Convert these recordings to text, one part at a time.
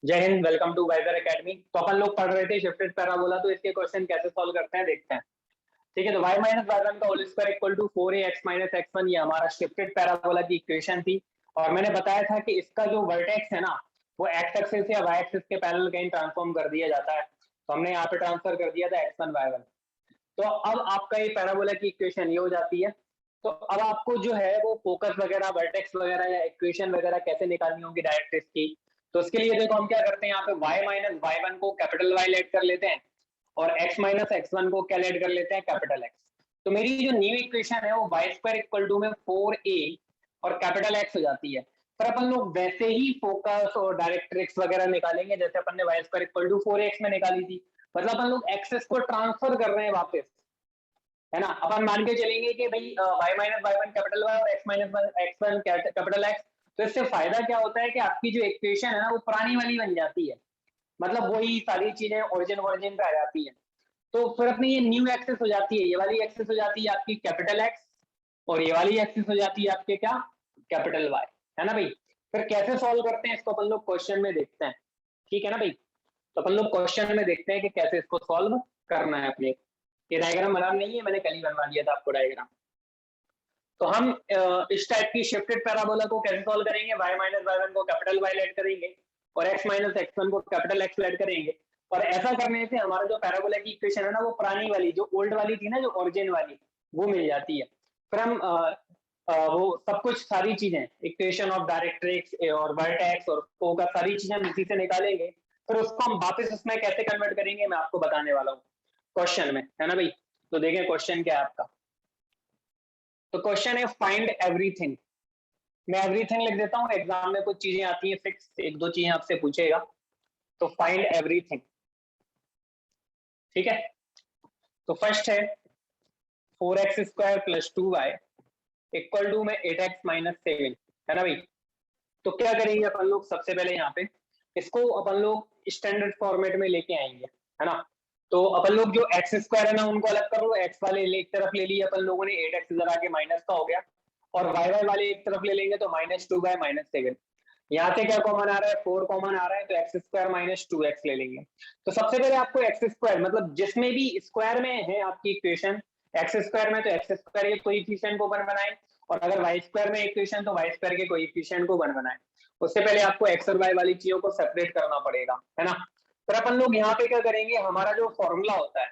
जय Hind, welcome to Wiser Academy. तो अपन लोग पढ़ रहे थे शिफ्टेड पैराबोला, तो इसके क्वेश्चन कैसे सॉल्व करते हैं देखते हैं। ठीक है, तो y माइनस वाई वन का whole square equal to 4ax minus x1, ये हमारा शिफ्टेड पैराबोला की इक्वेशन थी। और मैंने बताया था कि इसका जो वर्टेक्स है ना, वो x एक्सिस या y एक्सिस के पैरेलल कहीं ट्रांसफॉर्म कर दिया जाता है। तो हमने यहाँ पे ट्रांसफर कर दिया था x1 y1। तो अब आपका ये पैराबोला की इक्वेशन ये हो जाती है। तो अब आपको जो है वो फोकस वगैरह, वर्टेक्स वगैरह या इक्वेशन वगैरह कैसे निकालनी होगी डायरेक्ट इसकी। तो उसके लिए देखो हम क्या करते हैं, यहाँ पे y माइनस वाई वन को कैपिटल Y लेट कर लेते हैं और x माइनस x1 को क्या लेट कर लेते हैं, कैपिटल X। तो मेरी जो न्यू इक्वेशन है वो वाई स्क्वायर इक्वल टू में 4a और कैपिटल X हो जाती है। पर अपन लोग वैसे ही फोकस और डायरेक्ट्रिक्स वगैरह निकालेंगे जैसे अपन ने Y square equal to 4x में निकाली थी। मतलब अपन लोग एक्सेस को ट्रांसफर कर रहे हैं वापस, है ना। अपन मान के चलेंगे कि भाई y minus y one capital Y और x minus x1 capital X। तो इससे फायदा क्या होता है कि आपकी जो इक्वेशन है ना वो पुरानी वाली बन जाती है। मतलब वही सारी चीजें ओरिजिन ओरिजिन पे आ जाती है। तो फिर अपनी ये न्यू एक्सेस हो जाती है, ये वाली एक्सेस हो जाती है आपकी कैपिटल X और ये वाली एक्सेस हो जाती है आपके क्या, कैपिटल Y, है ना भाई। फिर कैसे सॉल्व करते हैं इसको अपन लोग क्वेश्चन में देखते हैं। ठीक है ना भाई। तो अपन लोग क्वेश्चन में देखते हैं कि कैसे इसको सॉल्व करना है अपने। ये डायग्राम बना नहीं है, मैंने कल ही बनवा दिया था आपको डायग्राम। तो हम इस टाइप की शिफ्टेड पैराबोला को कैसे सॉल्व करेंगे, y माइनस वाई वन को कैपिटल Y लेट करेंगे और x माइनस x1 को कैपिटल X लेट करेंगे। और ऐसा करने से हमारा जो पैराबोला की इक्वेशन है ना, वो पुरानी वाली जो ओल्ड वाली थी ना, जो ओरिजिन वाली, वो मिल जाती है। फिर हम वो सब कुछ सारी चीजें, इक्वेशन ऑफ डायरेक्ट्रिक्स और वर्टेक्स और फोकस, सारी चीजें हम इसी से निकालेंगे। फिर उसको हम वापस उसमें कैसे कन्वर्ट करेंगे मैं आपको बताने वाला हूँ क्वेश्चन में, है ना भाई। तो देखें क्वेश्चन क्या है आपका। तो क्वेश्चन है फाइंड एवरीथिंग। मैं एवरीथिंग लिख देता हूँ, एग्जाम में कुछ चीजें आती है फिक्स, एक दो चीजें आपसे पूछेगा। तो फाइंड एवरीथिंग, ठीक है। तो फर्स्ट है 4x square plus 2y equal to में 8x माइनस 7, है ना भाई। तो क्या करेंगे अपन लोग, सबसे पहले यहाँ पे इसको अपन लोग स्टैंडर्ड फॉर्मेट में लेके आएंगे, है ना। तो अपन लोग जो एक्स स्क्वायर है ना उनको अलग कर लो, एक्स वाले एक तरफ ले लिए अपन लोगों ने, 8x इधर आके माइनस का हो गया। और वाई वाई वाले एक तरफ ले लेंगे तो -2 माइनस 7। यहाँ से क्या कॉमन आ रहा है, 4 कॉमन आ रहा है, तो एक्स स्क्वायर माइनस 2x ले लेंगे। तो सबसे पहले आपको एक्स स्क्वायर, मतलब जिसमें भी स्क्वायर में है आपकी इक्वेशन एक्स स्क्वायर में, तो एक्स स्क्वायर के कोएफिशिएंट को वन बनाए। और अगर वाई स्क्वायर में इक्वेशन तो वाई स्क्वायर के कोएफिशिएंट को वन बनाए। उससे पहले आपको एक्स और वाई वाली चीजों को सेपरेट करना पड़ेगा, है ना। फिर अपन लोग यहाँ पे क्या करेंगे, हमारा जो फॉर्मूला होता है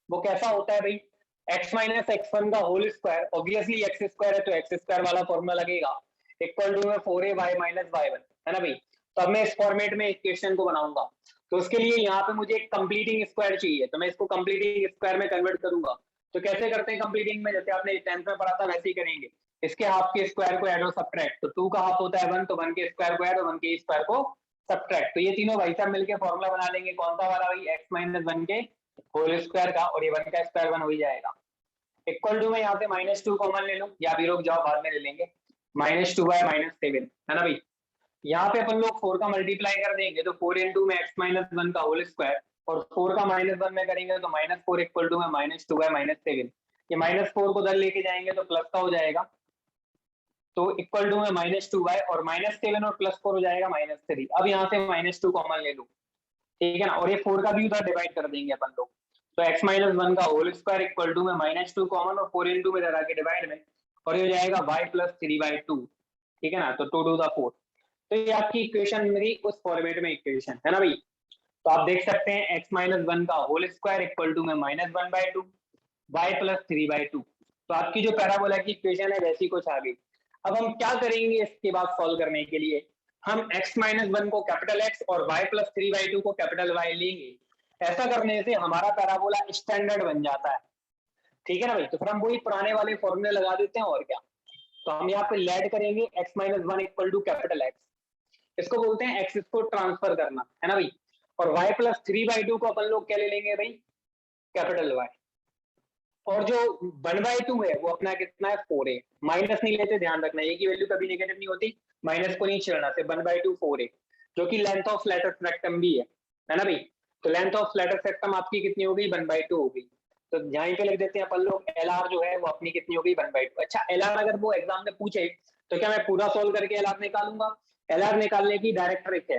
वो कैसा होता है भाई, x माइनस x1 का whole square, obviously x square है तो एक्स स्क्वायर वाला फॉर्मूला लगेगा, इक्वल टू में 4a माइनस वाई वन, है ना भाई। तो अब मैं इस फॉर्मेट में इक्वेशन को बनाऊंगा। तो उसके लिए यहाँ पे मुझे एक कंप्लीटिंग स्क्वायर चाहिए, तो मैं इसको कंप्लीटिंग स्क्वायर में कन्वर्ट करूंगा। तो कैसे करते हैं कंप्लीटिंग में, जैसे आपने 10th में पढ़ा था वैसे ही करेंगे। इसके हाफ के स्क्वायर को ऐड और सब्ट्रैक्ट, तो 2 का हाफ होता है 1, तो 1 के स्क्वायर को ऐड और 1 के स्क्वायर को सब्ट्रैक्ट। तो ये तीनों भाई साहब मिलकर फॉर्मूला बना लेंगे, कौन सा वाला भाई, x माइनस 1 के होल स्क्वायर का, और ये 1 का स्क्वायर 1 हो ही जाएगा। इक्वल टू में यहाँ पे -2 कॉमन ले लो, या भी लोग जाओ बाद में ले लेंगे, -2 बाय -7, है ना भाई। यहाँ पे अपन लोग 4 का मल्टीप्लाई कर देंगे तो 4 इंटू में x माइनस 1 का होल स्क्वायर, और 4 का -1 में करेंगे तो -4 इक्वल टू में -2 बाय -7। ये -4 को उधर लेके जाएंगे तो प्लस का हो जाएगा, तो इक्वल टू में -2 बाय, और -7 और +4 हो जाएगा -3। अब यहाँ से -2 कॉमन ले लो, ठीक है ना। और ये 4 का भी उधर डिवाइड कर देंगे अपन लोग, तो x माइनस 1 का होल स्क्वायर इक्वल टू में -2 कॉमन और 4 इंटू में इधर आके डिवाइड में, और ये हो जाएगा y प्लस 3/2, ठीक है ना। तो 2 टू द 4। तो ये आपकी इक्वेशन मेरी उस फॉर्मेट में इक्वेशन, है ना भाई। तो आप देख सकते हैं x माइनस 1 का होल स्क्वायर इक्वल टू में -1/2, y प्लस 3/2। तो आपकी जो पैराबोला की इक्वेशन है वैसी कुछ आ गई। अब हम क्या करेंगे इसके बाद सॉल्व करने के लिए, हम x माइनस 1 को कैपिटल X और y प्लस 3/2 को कैपिटल Y लेंगे। ऐसा करने से हमारा पैराबोला स्टैंडर्ड बन जाता है, ठीक है ना भाई। तो फिर हम वही पुराने वाले फॉर्मूले लगा देते हैं और क्या। तो हम यहाँ पे लेड करेंगे x minus 1 equal to capital X, इसको बोलते हैं एक्सिस को ट्रांसफर करना, है ना भाई। और y प्लस 3/2 को अपन लोग क्या ले लेंगे भाई, कैपिटल Y। और जो 1/2 है वो अपना कितना है, 4a। माइनस नहीं लेते, ध्यान रखना, ये की वैल्यू कभी नेगेटिव नहीं होती, माइनस को नहीं छेड़ना, सिर्फ 1/2 4a, जो कि लेंथ ऑफ लेटर रेक्टम भी है ना भाई। तो लेंथ ऑफ लेटर रेक्टम आपकी कितनी हो गई, 1/2 हो गई। तो यहीं पे लिख देते हैं अपन लोग, LR जो है वो अपनी कितनी हो गई, 1/2। अच्छा, LR अगर वो एग्जाम में पूछे तो क्या मैं पूरा सोल्व करके LR निकालूंगा, LR निकालने की डायरेक्ट ट्रिक है।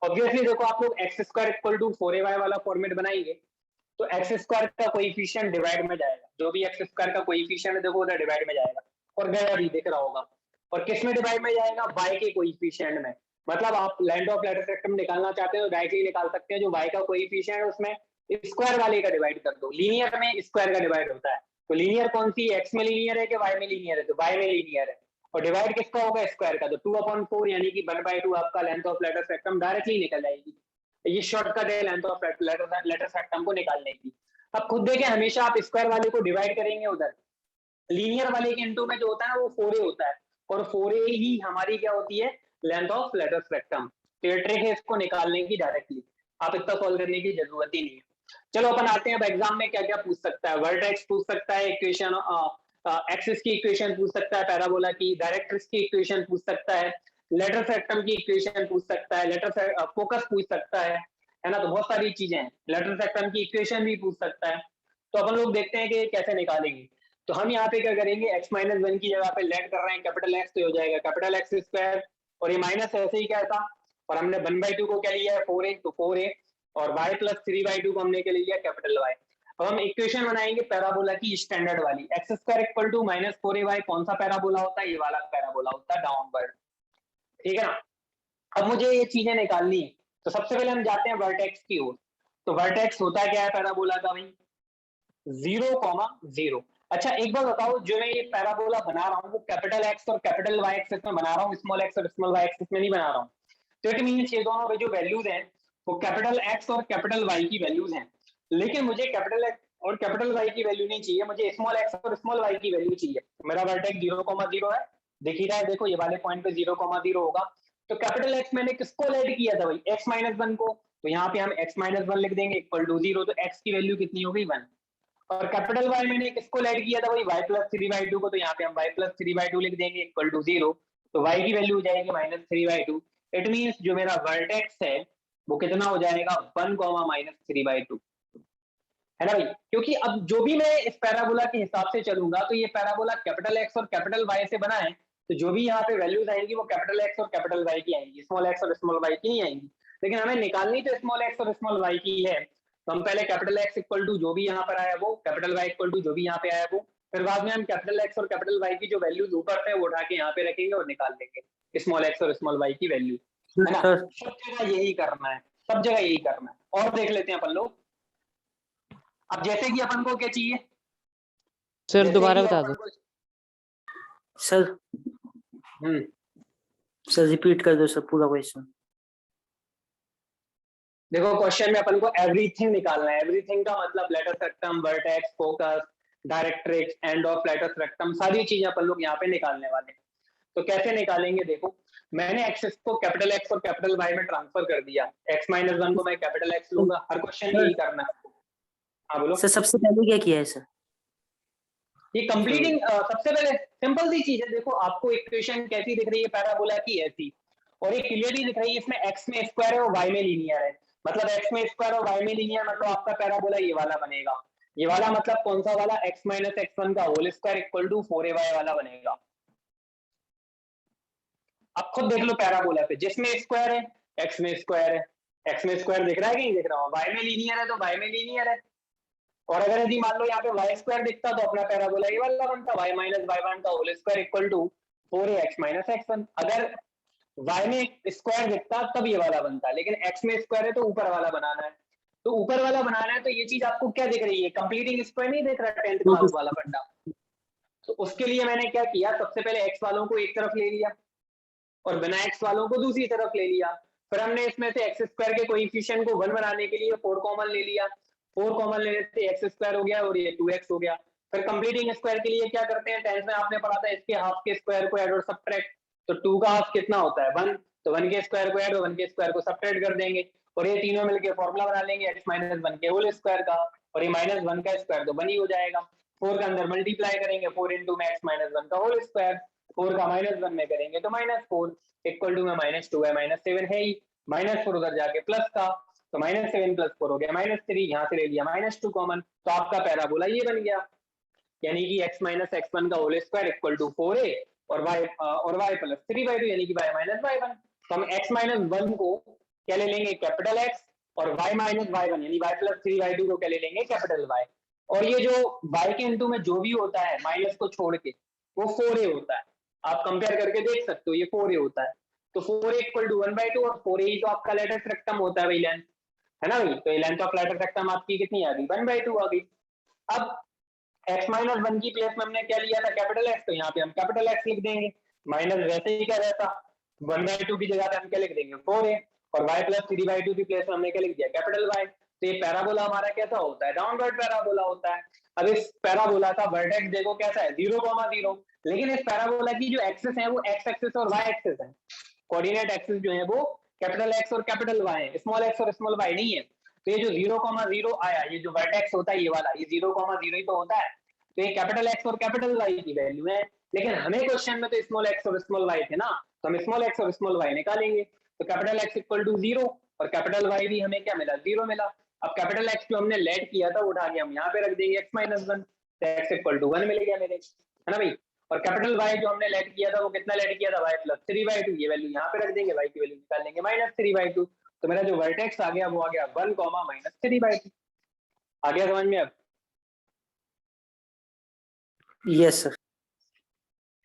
ऑब्वियसली देखो आप लोग x square equal to 4ay वाला फॉर्मेट बनाएंगे तो एक्स स्क्वायर का कोएफिशिएंट डिवाइड में जाएगा, जो भी एक्स स्क्वायर का कोएफिशिएंट है देखो उधर डिवाइड में जाएगा, और गया भी दिख रहा होगा। और किस में डिवाइड में जाएगा? y के कोएफिशिएंट में। मतलब आप लेंथ ऑफ लेटर सेक्टम निकालना चाहते हो तो डायरेक्टली निकाल सकते हैं, जो y का कोएफिशिएंट है उसमें स्क्वायर वाले का डिवाइड कर दो। लीनियर में स्क्वायर का डिवाइड होता है, तो लीनियर कौन सी, एक्स में लीनियर है कि y में लीनियर है? तो y में लीनियर है, और डिवाइड किसका होगा? स्क्वायर का। तो 2/4 यानी कि 1/2 आपका लेंथ ऑफ लेटर सेक्टम डायरेक्टली निकल जाएगी। ये शॉर्टकट है लेंथ ऑफ लेटर सेक्टम को निकालने की। अब खुद देखें, हमेशा आप स्क्वायर वाले को डिवाइड करेंगे उधर, लीनियर वाले के इनटू में जो होता है ना वो 4a होता है, और 4a ही हमारी क्या होती है? Length of latus rectum. तो ये ट्रिक है इसको निकालने की डायरेक्टली, आप इतना सॉल्व करने की जरूरत ही नहीं है। चलो अपन आते हैं अब एग्जाम में क्या क्या पूछ सकता है। वर्टेक्स पूछ सकता है, इक्वेशन एक्सिस की इक्वेशन पूछ सकता है, पैराबोला की, डायरेक्ट्रिक्स की इक्वेशन पूछ सकता है, लेटर सेक्टम की इक्वेशन पूछ सकता है, लेटर फोकस पूछ सकता है ना। तो बहुत सारी चीजें हैं। लेटर सेक्टम की इक्वेशन भी पूछ सकता है। तो अपन लोग देखते हैं कि कैसे निकालेंगे। तो हम यहाँ पे क्या करेंगे, x माइनस 1 की जगह पे लेट कर रहे हैं कैपिटल एक्स, तो हो जाएगा कैपिटल एक्स स्क्वायर, और ये माइनस ऐसे ही क्या था, और हमने 1/2 को क्या लिया है? 4a, तो 4a, और y प्लस 3/2 को हमने क्या लिया? Capital y। अब हम इक्वेशन बनाएंगे पैराबोला की स्टैंडर्ड वाली, x square equal to minus 4ay। कौन सा पैराबोला होता है? ये वाला पैराबोला होता है डाउनवर्ड, ठीक है ना। अब मुझे ये चीजें निकालनी है, तो सबसे पहले हम जाते हैं वर्टेक्स की ओर। तो वर्टेक्स होता क्या है पैराबोला का भाई? 0,0। अच्छा एक बार बताओ, जो मैं ये पैराबोला बना रहा हूँ वो कैपिटल एक्स और कैपिटल वाई एक्सिस में बना रहा हूँ, स्मॉल एक्स और स्मॉल वाई एक्सिस में नहीं बना रहा हूँ। तो इट मींस ये दोनों जो वैल्यूज हैं वो कैपिटल एक्स और कैपिटल वाई की वैल्यूज हैं, लेकिन मुझे कैपिटल एक्स और कैपिटल वाई की वैल्यू नहीं चाहिए, मुझे स्मॉल एक्स और स्मॉल वाई की वैल्यू चाहिए। मेरा वर्टेक्स 0,0 है, दिख ही रहा है, देखो ये वाले पॉइंट पे 0,0 होगा। तो कैपिटल एक्स मैंने किसको लेट किया था भाई? एक्स माइनस 1 को, तो यहाँ पे हम एक्स माइनस 1 लिख देंगे इक्वल टू 0, तो एक्स की वैल्यू कितनी हो गई? 1। और कैपिटल वाई मैंने किसको लेट किया था भाई? y प्लस 3/2 को, तो यहाँ पे हम y प्लस 3/2 लिख देंगे इक्वल टू 0, तो y की वैल्यू हो जाएगी माइनस 3/2। इट मींस जो मेरा वर्टेक्स है वो कितना हो जाएगा? 1, माइनस 3/2, है ना भाई। क्योंकि अब जो भी मैं इस पैराबोला के हिसाब से चलूंगा तो ये पैराबोला कैपिटल एक्स और कैपिटल वाई से बना है, तो जो भी यहाँ पे वैल्यूज आएंगी वो कैपिटल एक्स और कैपिटल वाई की आएंगी, स्मॉल एक्स और स्मॉल वाई की नहीं आएंगी। लेकिन हमें निकालनी तो स्मॉल एक्स और स्मॉल वाई की है, तो हम पहले कैपिटल एक्स इक्वल टू जो भी यहाँ पर आया वो, कैपिटल वाई इक्वल टू जो भी यहाँ पे आया वो, फिर बाद में हम कैपिटल एक्स और कैपिटल वाई की जो वैल्यूज ऊपर थे वो उठा के यहाँ पे रखेंगे और निकाल देंगे स्मॉल एक्स और स्मॉल वाई की वैल्यू, है ना। सब जगह यही करना है, सब जगह यही करना है। और देख लेते हैं अपन लोग। अब जैसे कि अपन को क्या चाहिए सर, दोबारा बता दो सर। हम्म सर रिपीट कर दो सर पूरा क्वेश्चन। देखो क्वेश्चन में अपन को एवरीथिंग निकालना है। एवरीथिंग का मतलब letter सेक्टम, vertex, focus, directrix, end of letter सेक्टम, सारी चीजें अपन लोग यहाँ पे निकालने वाले हैं। तो कैसे निकालेंगे? देखो मैंने एक्सिस को कैपिटल एक्स और कैपिटल वाई में ट्रांसफर कर दिया, एक्स माइनस 1 को मैं कैपिटल एक्स लूंगा, हर क्वेश्चन में यही करना है। हाँ बोलो सर। सबसे पहले क्या किया है सर? ये कंप्लीटिंग सबसे पहले सिंपल सी चीज है। देखो आपको इक्वेशन कैसी दिख रही है पैराबोला की? ऐसी, और ये क्लियरली दिख रही है, इसमें x में स्क्वायर है और y में लीनियर है। मतलब x में स्क्वायर और y में लीनियर, मतलब आपका पैराबोला ये वाला बनेगा। ये वाला मतलब कौन सा वाला? x माइनस x1 का whole square equal to 4ay वाला बनेगा। अब खुद देख लो पैराबोला पे, जिसमें स्क्वायर है x में स्क्वायर है, x में स्क्वायर दिख रहा है कि नहीं दिख रहा? y में लीनियर है तो y में लीनियर है। और अगर यदि मान लो यहाँ पे y स्क्वायर दिखता तो अपना पैराबोला ये वाला बनता, y माइनस y1 का whole square equal to 4ax minus x1। अगर y में स्क्वायर दिखता तब ये वाला बनता, लेकिन x में स्क्वायर है तो ऊपर वाला बनाना है। तो ऊपर वाला बनाना है तो ये चीज आपको क्या दिख रही है? कंप्लीटिंग स्क्वायर नहीं दिख रहा 10th क्लास वाला फंडा? तो उसके लिए मैंने क्या किया, सबसे पहले x वालों को एक तरफ ले लिया और बिना x वालों को दूसरी तरफ ले लिया। फिर हमने इसमें से एक्स स्क्वायर के कोएफिशिएंट को 1 बनाने के लिए 4 कॉमन ले लिया। 4 कॉमन लेने से एक्स स्क्वायर हो गया और ये 2x हो गया। फिर कंप्लीटिंग स्क्वायर के लिए क्या करते हैं? 10th में आपने पढ़ा था इसके हाफ के स्क्वायर को ऐड और सबट्रैक्ट। तो 2 का हाफ कितना होता है? 1, तो 1 के स्क्वायर को ऐड और 1 के स्क्वायर को सबट्रैक्ट कर देंगे, और ये तीनों मिलकर फॉर्मूला बना लेंगे x माइनस 1 के होल स्क्वायर का, और ये माइनस 1 का स्क्वायर तो 1 ही हो जाएगा। 4 के अंदर मल्टीप्लाई करेंगे 4 इंटू में x माइनस 1 का होल स्क्वायर, 4 का माइनस 1 में करेंगे तो -4 इक्वल टू में -2 है, -7 है ही, -4 उधर जाके प्लस का, तो -7 + 4 हो गया -3, यहाँ से ले लिया -2 कॉमन, तो आपका पैराबोला ये बन गया। यानी कि x माइनस x1 का whole square equal to 4a और y प्लस 3/2 यानी कि y माइनस y1। तो हम x माइनस 1 को क्या ले लेंगे कैपिटल एक्स, और y माइनस वाई वन यानी y प्लस 3y2 को क्या ले लेंगे कैपिटल y। और ये जो y के इंटू में जो भी होता है माइनस को छोड़ के वो 4a होता है, आप कंपेयर करके देख सकते हो ये 4a होता है। तो 4a इक्वल टू 1/2 और 4a ही तो आपका लेटेस्ट रेक्टम होता है भाई लेंथ, है ना भाई। तो ये लेंथ ऑफ लेटेस्ट रेक्टम आपकी कितनी आ गई 1/2 आ गई। अब x माइनस वन की प्लेस में हमने क्या लिया था कैपिटल एक्स, तो यहाँ पे हम कैपिटल एक्स लिख देंगे, माइनस वैसे ही क्या रहता 1/2 की जगह पे हम क्या लिख देंगे 4a, और y प्लस 3/2 की प्लेस में हमने क्या लिख दिया कैपिटल y। तो ये पैराबोला हमारा कैसा होता है डाउनवर्ड पैराबोला होता है। अब इस पैराबोला का वर्टेक्स देखो कैसा है 0,0, लेकिन इस पैराबोला की जो एक्सिस है वो x एक्सिस और y एक्सिस है, कोऑर्डिनेट एक्सिस जो है वो कैपिटल x और कैपिटल y है, स्मॉल x और स्मॉल y नहीं है। तो ये जो 0,0 आया, ये जो वर्टेक्स होता है ये वाला, ये 0,0 ही तो होता है। तो ये कैपिटल x और कैपिटल y की वैल्यू है, लेकिन हमें क्वेश्चन में तो स्मॉल x और स्मॉल y थे ना, तो हम स्मॉल x और स्मॉल y निकालेंगे। तो कैपिटल x इक्वल टू 0 और कैपिटल y भी हमें क्या मिला 0 मिला। अब कैपिटल x जो हमने लेट किया था वो उठा के हम यहाँ पे रख देंगे x माइनस वन, तो x इक्वल टू 1 मिल गया मेरे, है ना भाई। और कैपिटल y जो हमने लेट किया था वो कितना लेट किया था y प्लस 3/2, ये वैल्यू यहाँ पे रख देंगे, y की वैल्यू निकाल लेंगे माइनस 3/2। तो मेरा जो वर्टेक्स आ गया वो आ गया 1, माइनस 3/2। आ गया समझ में अब? Yes sir.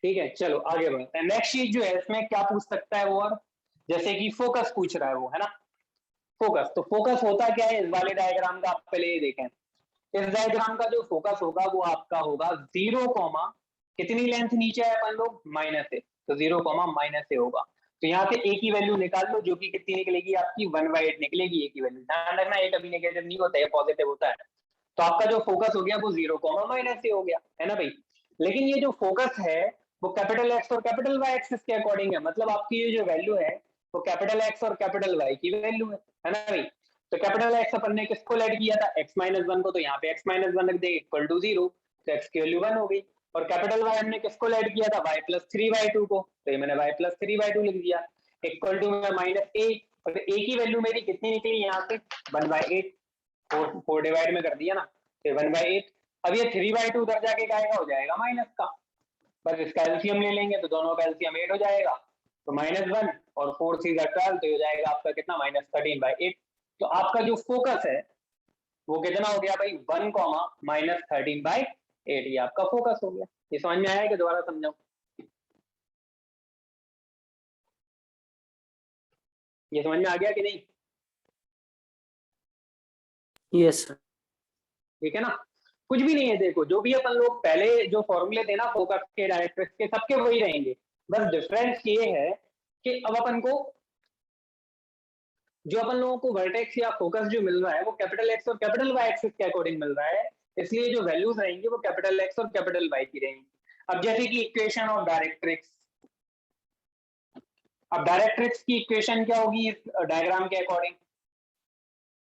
ठीक है चलो आगे बढ़ते हैं। नेक्स्ट चीज जो है इसमें क्या पूछ सकता है वो, और जैसे कि फोकस पूछ रहा है वो, है ना। फोकस, तो फोकस होता क्या है इस वाले डायग्राम का आप पहले ये देखें। इस डायग्राम का जो फोकस होगा वो आपका होगा 0, कितनी लेंथ नीचे है अपन लोग माइनस ए, तो 0, माइनस ए होगा। तो यहाँ से ए की वैल्यू निकाल लो, जो कि कितनी निकलेगी आपकी 1/8 निकलेगी ए की वैल्यू। ध्यान रखना ए कभी नेगेटिव नहीं होता है, पॉजिटिव होता है। तो आपका जो फोकस हो गया वो 0, माइनस ए हो गया, है ना भाई। लेकिन ये जो फोकस है वो कैपिटल एक्स और कैपिटल वाई एक्सिस के अकॉर्डिंग है, मतलब आपकी ये जो वैल्यू है वो कैपिटल एक्स और कैपिटल वाई की वैल्यू है ना भाई। तो कैपिटल एक्स अपन ने किसको लेट किया था x माइनस वन को, तो यहाँ पे x माइनस वन रख देंगे इक्वल टू 0, तो x की वैल्यू 1 हो गई। और कैपिटल y हमने किसको लेट किया था y प्लस 3/2 को, तो ये मैंने y प्लस 3/2 लिख दिया इक्वल टू में माइनस ए, और a की वैल्यू मेरी कितनी निकली यहाँ से 1/8, 4 डिवाइड में कर दिया ना, तो 1/8। अब ये 3/2 उधर जाके क्या आएगा हो जाएगा माइनस का, बस इसका एलसीएम ले लेंगे तो दोनों का एलसीएम 8 हो जाएगा, तो -1 और 4 3 12, तो हो जाएगा आपका कितना -13/8। तो आपका जो फोकस है वो कितना हो गया भाई 1, -13/8, ये आपका फोकस हो गया। ये समझ में आया कि दोबारा समझाऊं? ये समझ में आ गया कि नहीं? Yes sir. ठीक है ना, कुछ भी नहीं है। देखो जो भी अपन लोग पहले जो फॉर्मूले थे ना फोकस के डायरेक्ट्रिक्स के, सबके वही रहेंगे, बस डिफरेंस ये है कि अब अपन को जो अपन लोगों को वर्टेक्स या फोकस जो मिल रहा है वो कैपिटल एक्स और कैपिटल वाई एक्सिस के अकॉर्डिंग मिल रहा है, इसलिए जो वैल्यूज रहेंगी वो कैपिटल एक्स और कैपिटल वाई की रहेंगी। अब जैसे कि इक्वेशन ऑफ डायरेक्ट्रिक्स, अब डायरेक्ट्रिक्स की इक्वेशन क्या होगी इस डायग्राम के अकॉर्डिंग।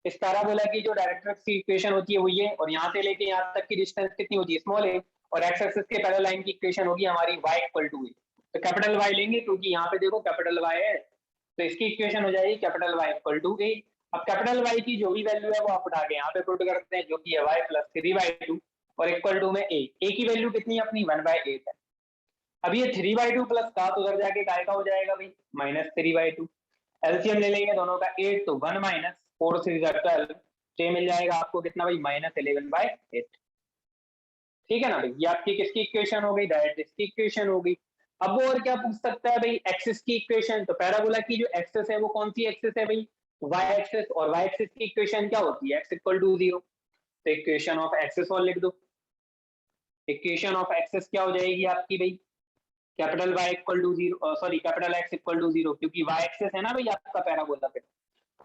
इस पैराबोला की जो डायरेक्ट्रिक्स की इक्वेशन होती है वो ये, और यहाँ से लेके यहाँ तक की डिस्टेंस कितनी होती है स्मॉल ए, और एक्स एक्सिस के पैरेलल लाइन की इक्वेशन होगी हमारी y इक्वल टू ए। तो कैपिटल वाई लेंगे क्योंकि यहाँ पे देखो कैपिटल वाई है, तो इसकी इक्वेशन हो जाएगी कैपिटल वाई इक्वल टू ए। अब कैपिटल वाई की जो भी वैल्यू है वो आप उठा के यहाँ पे पुट करते हैं, जो कि है y प्लस 3/2 और इक्वल टू में a की वैल्यू कितनी है अपनी 1/8 है। अब ये 3/2 प्लस का तो उधर जाके काय का हो जाएगा भाई -3/2, एलसीएम ले लेंगे दोनों का 8, तो 1 माइनस 4 3 12, तो मिल जाएगा आपको कितना भाई -11/8। ठीक है ना भाई, ये आपकी किसकी इक्वेशन हो गई डायरेक्ट्रिक्स की इक्वेशन हो गई। अब वो और क्या पूछ सकता है भाई एक्सिस की इक्वेशन, तो पैराबोला की जो एक्सिस है वो कौन सी एक्सिस है भाई y एक्सिस, और y एक्सिस की इक्वेशन क्या होती है x इक्वल टू 0, तो इक्वेशन ऑफ एक्सिस और लिख दो। इक्वेशन ऑफ एक्सिस क्या हो जाएगी आपकी भाई capital y equal to 0, sorry capital x equal to 0, क्योंकि y एक्सिस है ना भाई आपका पैराबोला पे,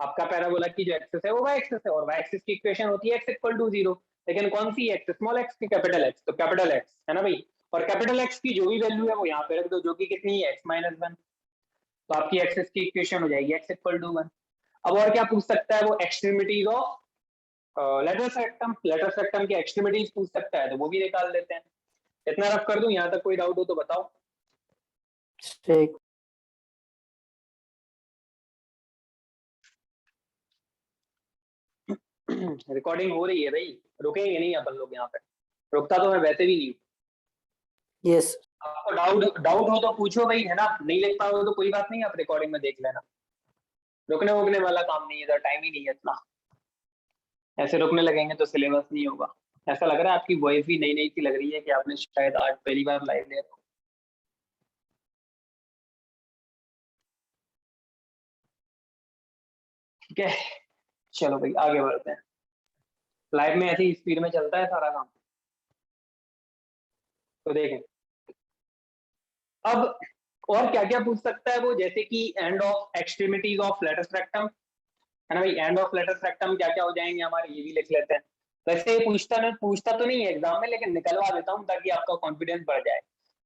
आपका पैराबोला की जो एक्सिस है वो y एक्सिस है, और y एक्सिस की इक्वेशन होती है x इक्वल टू 0, लेकिन कौन सी x स्मॉल x की कैपिटल x, तो कैपिटल x है ना भाई। और कैपिटल x की जो भी वैल्यू है वो यहाँ पे रख दो, जो कि कितनी है x माइनस 1, तो आपकी एक्सिस की इक्वेशन हो जाएगी x इक्वल टू 1। अब और क्या पूछ सकता है वो एक्सट्रीमिटीज ऑफ लेटरस रेक्टम के एक्सट्रीमिटीज पूछ सकता है, तो वो भी निकाल देते हैं। इतना रफ कर दूं, यहाँ तक कोई डाउट हो तो बताओ। ठीक। रिकॉर्डिंग हो रही है भाई, रुकेंगे नहीं अपन लोग यहाँ पे, रुकता तो मैं वैसे भी नहीं हूँ। यस। आपको डाउट हो तो पूछो भाई, है ना, नहीं लिख पाओ तो कोई बात नहीं, आप रिकॉर्डिंग में देख लेना। रुकने वुकने वाला काम नहीं है, इधर टाइम ही नहीं है इतना। ऐसे रुकने लगेंगे तो सिलेबस नहीं होगा। ऐसा लग रहा है आपकी वॉइस भी नई नई सी लग रही है कि आपने शायद आज पहली बार लाइव ले रहे हो। ठीक है, चलो भाई आगे बढ़ते हैं। लाइव में ऐसी स्पीड में चलता है सारा काम। तो देखें अब और क्या क्या पूछ सकता है वो, जैसे कि end of extremities of latus rectum, है ना भाई। एंड ऑफ लेटस रेक्टम क्या क्या हो जाएंगे हमारे, ये भी लिख लेते हैं। वैसे पूछता तो नहीं है एग्जाम में, लेकिन निकलवा देता हूँ ताकि आपका कॉन्फिडेंस बढ़ जाए।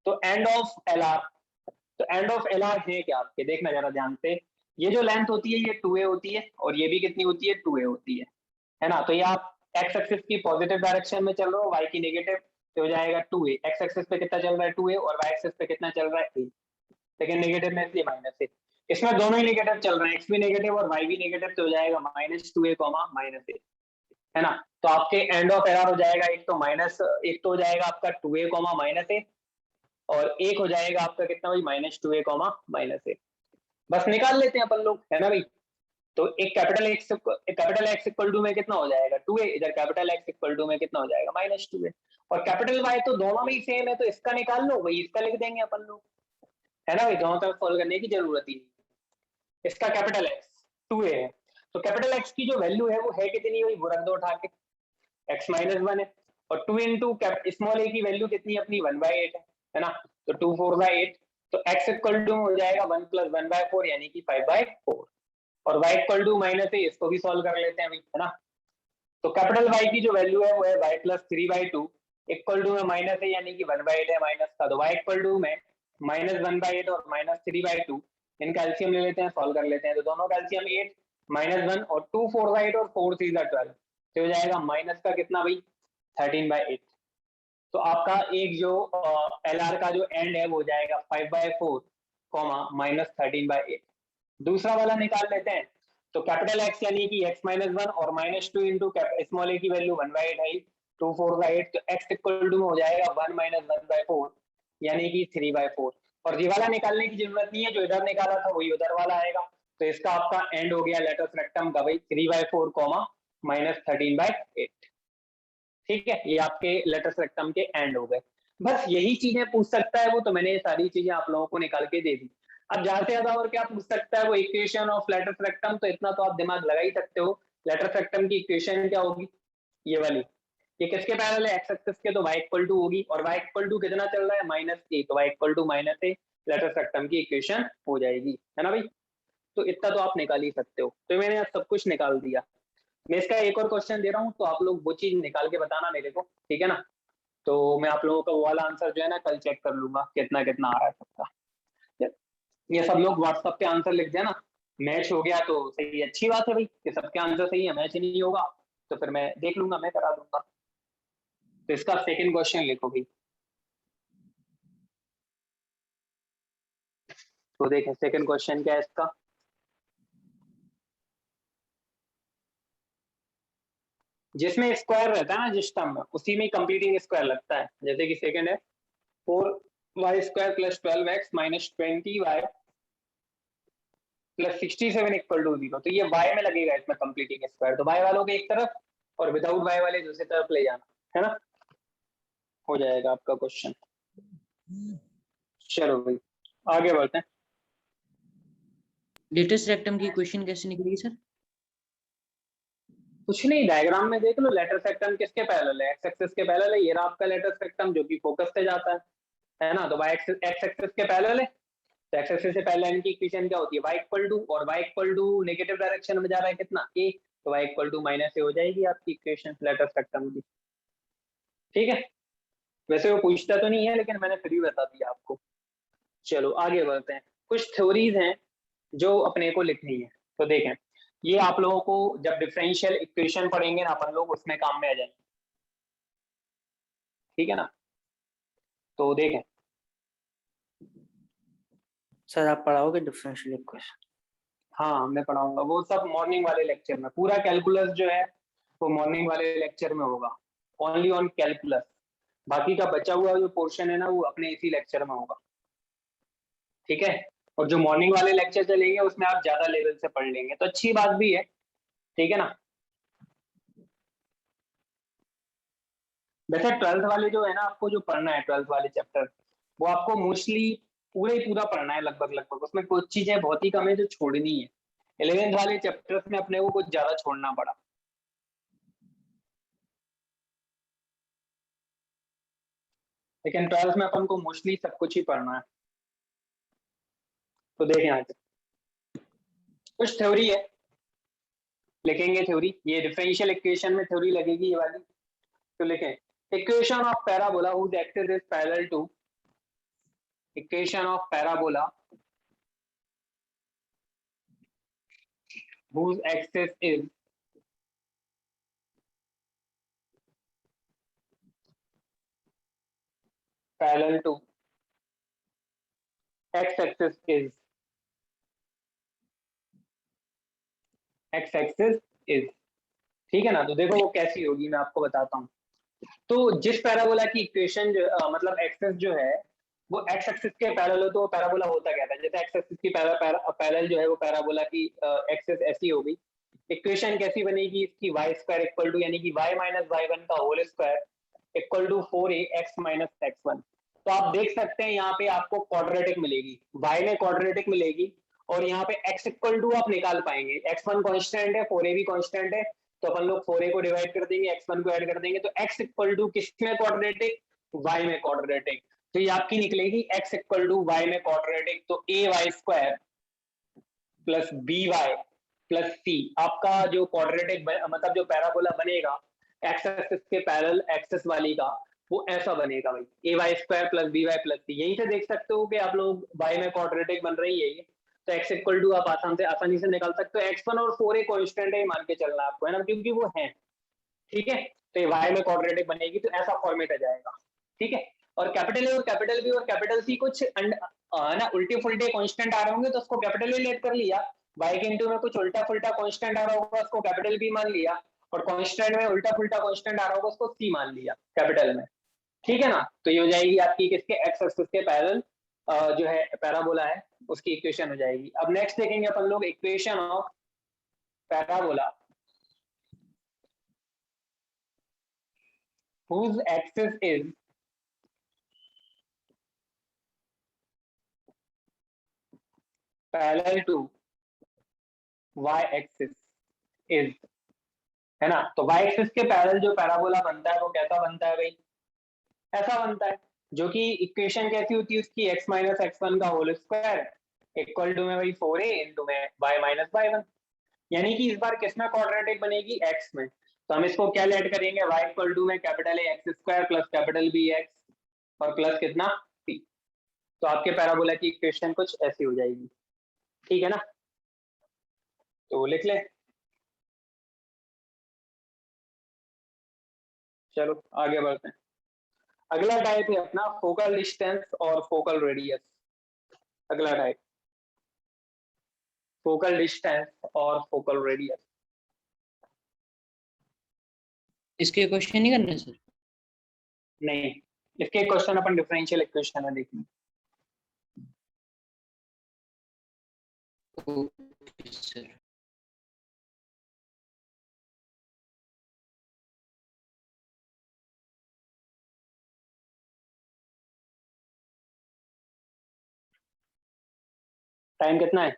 तो एंड ऑफ एल आर, तो एंड ऑफ एल आर है क्या आपके, देखना जरा ध्यान से। ये जो लेंथ होती है ये 2a होती है, और ये भी कितनी होती है, 2a होती है ना। तो ये आप एक्स एक्सिस की पॉजिटिव डायरेक्शन में चल रहे हो, वाई की नेगेटिव, तो हो जाएगा 2a। एक्स एक्सिस पे कितना चल रहा है 2a, और वाई एक्सिस पे कितना चल रहा है a, लेकिन नेगेटिव में इसलिए माइनस है। इसमें दोनों ही नेगेटिव चल रहे हैं, एक्स भी नेगेटिव और वाई भी नेगेटिव, तो हो जाएगा -2a, -a, है ना। तो आपके एंड ऑफ एरर हो जाएगा एक तो माइनस, एक तो हो जाएगा आपका 2a, -a, और एक हो जाएगा आपका कितना भाई, -2a, -a। बस निकाल लेते हैं अपन लोग, है ना भाई। तो एक कैपिटल एक्स इक्वल टू में कितना हो जाएगा 2a, इधर कैपिटल एक्स इक्वल टू में कितना हो जाएगा -2a, और कैपिटल वाई तो दोनों में ही सेम है, तो इसका निकाल लो वही इसका लिख देंगे अपन लोग, है ना भाई। दोनों तरफ सॉल्व करने की जरूरत ही नहीं। इसका कैपिटल एक्स 2a है, तो कैपिटल एक्स की जो वैल्यू है वो है कितनी हुई, वो रख दो उठा के, x -1 है, और 2 इंटू स्मॉल a की वैल्यू कितनी है अपनी 1/8 है ना। तो 2 4 8, तो x इक्वल टू हो जाएगा 1 + 1/4 यानी कि 5/4, और y इक्वल टू -a, इसको भी सॉल्व कर लेते हैं भाई, है ना। तो कैपिटल Y की जो वैल्यू है वो है y + 3/2 इक्वल टू में -a यानी कि 1/8 है माइनस का, तो y इक्वल टू में -1/8 और -3/2, इनका एलसीएम ले लेते हैं, सॉल्व कर लेते हैं। तो दोनों का एलसीएम 8 -1 और 2 4 8 और 4 3 12, तो हो जाएगा माइनस का कितना भाई 13/8। तो आपका एक जो एल आर का जो एंड है वो हो जाएगा 5/4, -13/8। दूसरा वाला निकाल लेते हैं। तो कैपिटल एक्स यानी कि x -1 और -2 इंटू स्मॉल ए की वैल्यू 1/8 है, 2 4 8, तो x इक्वल टू में हो जाएगा 1 - 1/4 यानी कि 3/4। और ये वाला निकालने की जरूरत नहीं है, जो इधर निकाला था वही उधर वाला आएगा। तो इसका आपका एंड हो गया लेटस रेक्टम का भाई 3/4, -13/8। ठीक है, ये आपके लेटस रेक्टम के एंड हो गए। बस यही चीजें पूछ सकता है वो, तो मैंने ये सारी चीजें आप लोगों को निकाल के दे दी। अब ज्यादा से ज्यादा और क्या पूछ सकता है वो, इक्वेशन ऑफ लेटस रेक्टम, तो इतना तो आप दिमाग लगा ही सकते हो। लेटस रेक्टम की इक्वेशन क्या होगी, ये वाली, ये किसके पैरेलल है, एक्स एक्सिस के, तो y इक्वल टू होगी, और y इक्वल टू कितना चल रहा है -a, तो y equal to -a, latus rectum की इक्वेशन हो जाएगी, है ना भाई। तो इतना तो आप निकाल ही सकते हो। तो मैंने अब सब कुछ निकाल दिया। मैं इसका एक और क्वेश्चन दे रहा हूँ, तो आप लोग वो चीज निकाल के बताना मेरे को, ठीक है ना। तो मैं आप लोगों का वो वाला आंसर जो है ना कल चेक कर लूंगा कितना कितना आ रहा है सबका। ये सब लोग व्हाट्सएप पे आंसर लिख देना, मैच हो गया तो सही, अच्छी बात है भाई कि सबके आंसर सही है। मैच नहीं होगा तो फिर मैं देख लूंगा, मैं करा दूंगा। तो इसका सेकंड क्वेश्चन लिखो भाई। तो देखें सेकंड क्वेश्चन क्या है इसका। जिसमें स्क्वायर रहता है ना जिस टर्म में, उसी में कंप्लीटिंग स्क्वायर लगता है। जैसे कि सेकंड है 4y² + 12x - 20y + 67 equal to 0, तो ये y में लगेगा इसमें कंप्लीटिंग स्क्वायर। तो y वालों के एक तरफ और विदाउट y वाले दूसरी तरफ ले जाना, है ना। हो जाएगा आपका क्वेश्चन। चलो भाई आगे बढ़ते हैं। लेटेस्ट रेक्टम की इक्वेशन कैसे निकलेगी सर? कुछ नहीं, डायग्राम में देख लो लेटर सेक्टम किसके पैरेलल है, एक्स एक्सिस के पैरेलल है। ये रहा आपका लेटर सेक्टम जो कि फोकस से जाता है ना। तो y एक्स एक्सिस के पैरेलल है, तो एक्स एक्सिस से पहले इनकी इक्वेशन क्या होती है, y इक्वल टू, और y equal to negative direction में जा रहा है कितना a, तो y इक्वल टू -a हो जाएगी आपकी इक्वेशन लेटर सेक्टम की। ठीक है, वैसे वो पूछता तो नहीं है लेकिन मैंने फिर भी बता दिया आपको। चलो आगे बढ़ते हैं। कुछ थ्योरीज हैं जो अपने को लिखनी है। तो देखें, ये आप लोगों को जब डिफरेंशियल इक्वेशन पढ़ेंगे ना अपन लोग, उसमें काम में आ जाएंगे, ठीक है ना। तो देखें, सर आप पढ़ाओगे डिफरेंशियल इक्वेशन? हाँ मैं पढ़ाऊंगा वो सब मॉर्निंग वाले लेक्चर में। पूरा कैलकुलस जो है वो मॉर्निंग वाले लेक्चर में होगा, ओनली ऑन कैलकुलस। बाकी का बचा हुआ जो पोर्शन है ना वो अपने इसी लेक्चर में होगा, ठीक है। और जो मॉर्निंग वाले लेक्चर चलेंगे उसमें आप ज्यादा लेवल से पढ़ लेंगे, तो अच्छी बात भी है, ठीक है ना। वैसे 12th वाले जो है ना, आपको जो पढ़ना है 12th वाले चैप्टर, वो आपको मोस्टली पूरा ही पूरा पढ़ना है लगभग लगभग, उसमें कुछ चीजें बहुत ही कम है जो छोड़नी है। 11th वाले चैप्टर्स में अपने को कुछ ज्यादा छोड़ना पड़ा। लेकिन 12th में अपन को मोस्टली सब कुछ ही पढ़ना है। तो देखें आज कुछ थ्योरी है, लिखेंगे थ्योरी, ये डिफरेंशियल इक्वेशन में थ्योरी लगेगी ये वाली। तो लिखें equation of parabola whose axis is parallel to, equation of parabola whose axis is parallel to x axis is, x axis is, ठीक है ना। तो देखो वो कैसी होगी, मैं आपको बताता हूँ। तो जिस पैराबोला की इक्वेशन मतलब एक्सेस जो है वो एक्स एक्सिस के पैरेलल हो, तो वो पैराबोला होता क्या था, जैसे एक्स एक्सिस की पैरेलल जो है वो पैराबोला की एक्सेस ऐसी होगी। इक्वेशन कैसी बनेगी इसकी, वाई स्क्वायर इक्वल टू, यानी कि वाई माइनस वाई वन का whole square equal to 4a x minus x1। तो आप देख सकते हैं यहाँ पे आपको क्वाड्रेटिक मिलेगी, y में क्वाड्रेटिक मिलेगी, और यहाँ पे x इक्वल टू आप निकाल पाएंगे, x1 कांस्टेंट है, 4a भी कांस्टेंट है, तो अपन लोग 4a को डिवाइड कर देंगे, x1 को ऐड कर देंगे, तो x इक्वल टू किसमें क्वाड्रेटिक, y में क्वाड्रेटिक। तो ये आपकी निकलेगी x इक्वल टू y में क्वाड्रेटिक, तो a Y square plus B Y plus C आपका जो क्वाड्रेटिक मतलब जो पैराबोला बनेगा एक्स एक्सिस के पैरेलल एक्सिस वाली का, वो ऐसा बनेगा भाई, A Y square plus B Y plus C. यहीं से देख सकते हो कि आप लोग वाई में क्वाड्रेटिक बन रही है ये, तो एक्स इक्वल टू आप आसानी से निकाल सकते हो, x1 और 4a कांस्टेंट है मान के चलना आपको, है ना, क्योंकि वो है, ठीक है। तो ये वाई में क्वाड्रेटिक बनेगी, तो ऐसा फॉर्मेट आ जाएगा, ठीक है। और कैपिटल ए और कैपिटल बी और कैपिटल सी कुछ ना उल्टे फुल्टे कांस्टेंट आ रहे होंगे तो उसको कैपिटल ए लेट कर लिया, वाई के इंटू में कुछ उल्टा फुल्टा कांस्टेंट आ रहा होगा उसको कैपिटल बी मान लिया, और कांस्टेंट में उल्टा फुल्टा कांस्टेंट आ रहा होगा उसको सी मान लिया कैपिटल में, ठीक है ना। तो ये हो जाएगी आपकी किसके, एक्स एक्सिस के पैरेलल जो है पैराबोला है उसकी इक्वेशन हो जाएगी। अब नेक्स्ट देखेंगे अपन लोग equation of parabola whose axis is parallel to y axis is, है ना। तो y axis के पैरेलल जो पैराबोला बनता है वो कैसा बनता है भाई, ऐसा बनता है, जो कि इक्वेशन कैसी होती है उसकी, x माइनस x1 का होल स्क्वायर इक्वल टू में भाई 4a इंटू में y माइनस y1, यानी कि इस बार किसमें क्वाड्रेटिक बनेगी, x में। तो हम इसको क्या ऐड करेंगे, y इक्वल टू में capital A x square plus capital B x और प्लस कितना c। तो आपके पैराबोला की इक्वेशन कुछ ऐसी हो जाएगी, ठीक है ना। तो लिख ले, चलो आगे बढ़ते हैं। अगला टाइप है अपना फोकल डिस्टेंस और फोकल रेडियस। अगला टाइप फोकल डिस्टेंस और फोकल रेडियस। इसके क्वेश्चन नहीं करने सर? नहीं, इसके क्वेश्चन अपन डिफरेंशियल इक्वेशन में देखेंगे। Okay sir. टाइम कितना है,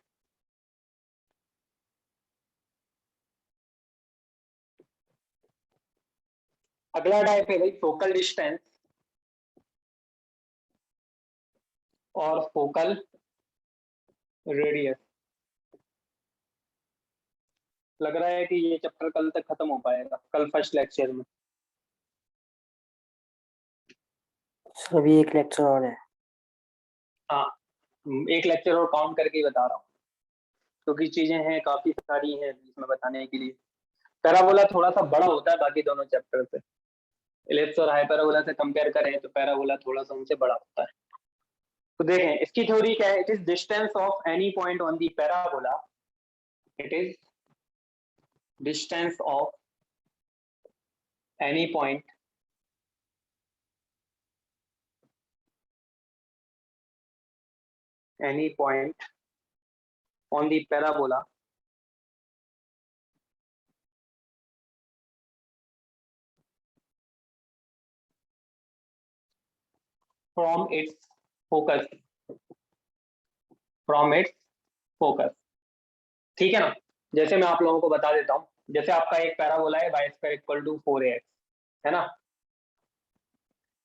अगला टाइप है भाई फोकल डिस्टेंस और फोकल रेडियस। लग रहा है कि ये चैप्टर कल तक खत्म हो पाएगा, कल फर्स्ट लेक्चर में। अभी एक लेक्चर और है। हाँ, एक लेक्चर और काउंट करके ही बता रहा हूँ, क्योंकि चीजें हैं काफी सारी हैं इसमें बताने के लिए। पैराबोला थोड़ा सा बड़ा होता है बाकी दोनों चैप्टर से, इलिप्स और हाइपरबोला से कंपेयर करें तो पैराबोला थोड़ा सा उनसे बड़ा होता है। तो देखें इसकी थ्योरी क्या है, it is distance of any point on the parabola, it is distance of any point any point on the parabola from its focus, from its focus, ठीक है ना। जैसे मैं आप लोगों को बता देता हूँ, जैसे आपका एक पैराबोला है y square equal to 4ax, है ना,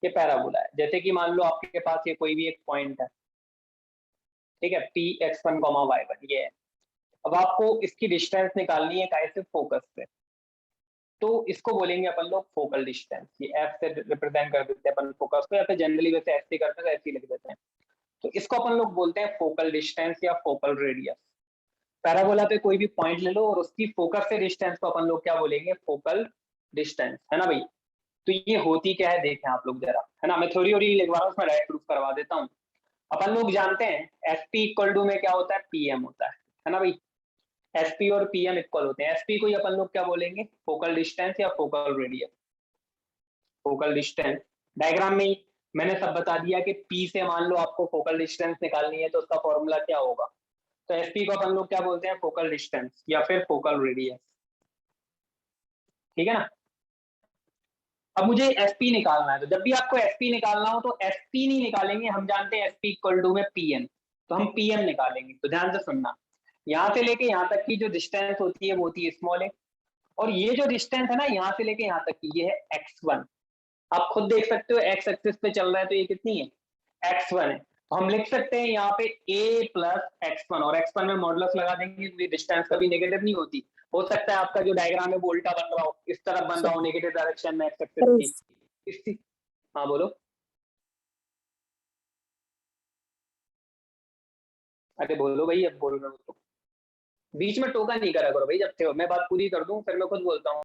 ये पैराबोला है। जैसे कि मान लो आपके पास ये कोई भी एक पॉइंट है, ठीक है, p x1, y1 ये है। अब आपको इसकी डिस्टेंस निकालनी है काय से, फोकस से, तो इसको बोलेंगे अपन लोग फोकल डिस्टेंस। ये f से रिप्रेजेंट कर देते हैं अपन फोकस को, या फिर जनरली वैसे ऐसे करते हैं, ऐसे ही लिख देते हैं। तो इसको अपन लोग बोलते हैं फोकल डिस्टेंस या फोकल रेडियस। पैराबोला पे कोई भी पॉइंट ले लो और उसकी फोकस से डिस्टेंस को अपन लोग क्या बोलेंगे, फोकल डिस्टेंस, है ना भाई। तो ये होती क्या है देखें आप लोग जरा, है ना, मैं थ्योरी वोरी लिखवा रहा हूँ, उसमें डायरेक्ट प्रूफ करवा देता हूँ। अपन लोग जानते हैं एसपी इक्वल टू में क्या होता है, पीएम होता है ना भाई। एसपी और पीएम इक्वल होते हैं। एसपी को ही अपन लोग क्या बोलेंगे, फोकल डिस्टेंस या focal radius. Focal distance diagram में ही मैंने सब बता दिया कि पी से मान लो आपको फोकल डिस्टेंस निकालनी है तो उसका फॉर्मूला क्या होगा। तो एसपी को अपन लोग क्या बोलते हैं, फोकल डिस्टेंस या फिर फोकल रेडियस, ठीक है ना। अब मुझे एसपी निकालना है, तो जब भी आपको एसपी निकालना हो तो एसपी नहीं निकालेंगे, हम जानते हैं एसपी इक्वल टू में पीएम, तो हम पीएम निकालेंगे। तो ध्यान से सुनना, यहाँ से लेके यहाँ तक की जो डिस्टेंस होती है वो होती है स्मॉल है, और ये जो डिस्टेंस है ना यहाँ से लेके यहाँ तक की, ये है x1। आप खुद देख सकते हो एक्स एक्सिस पे चल रहा है तो ये कितनी है, x1 है। तो हम लिख सकते हैं यहाँ पे a प्लस x1, और x1 में मॉडुलस लगा देंगे तो ये डिस्टेंस कभी नेगेटिव नहीं होती। हो सकता है आपका जो डायग्राम है वो उल्टा बन रहा हो, इस तरफ बन रहा हो नेगेटिव डायरेक्शन में एक्स एक्सिस की। हाँ बोलो, अरे बोलो भाई, अब बोल रहे हो तो बीच में टोका नहीं करा करो भाई, जब थे मैं बात पूरी कर दूं फिर मैं खुद बोलता हूँ।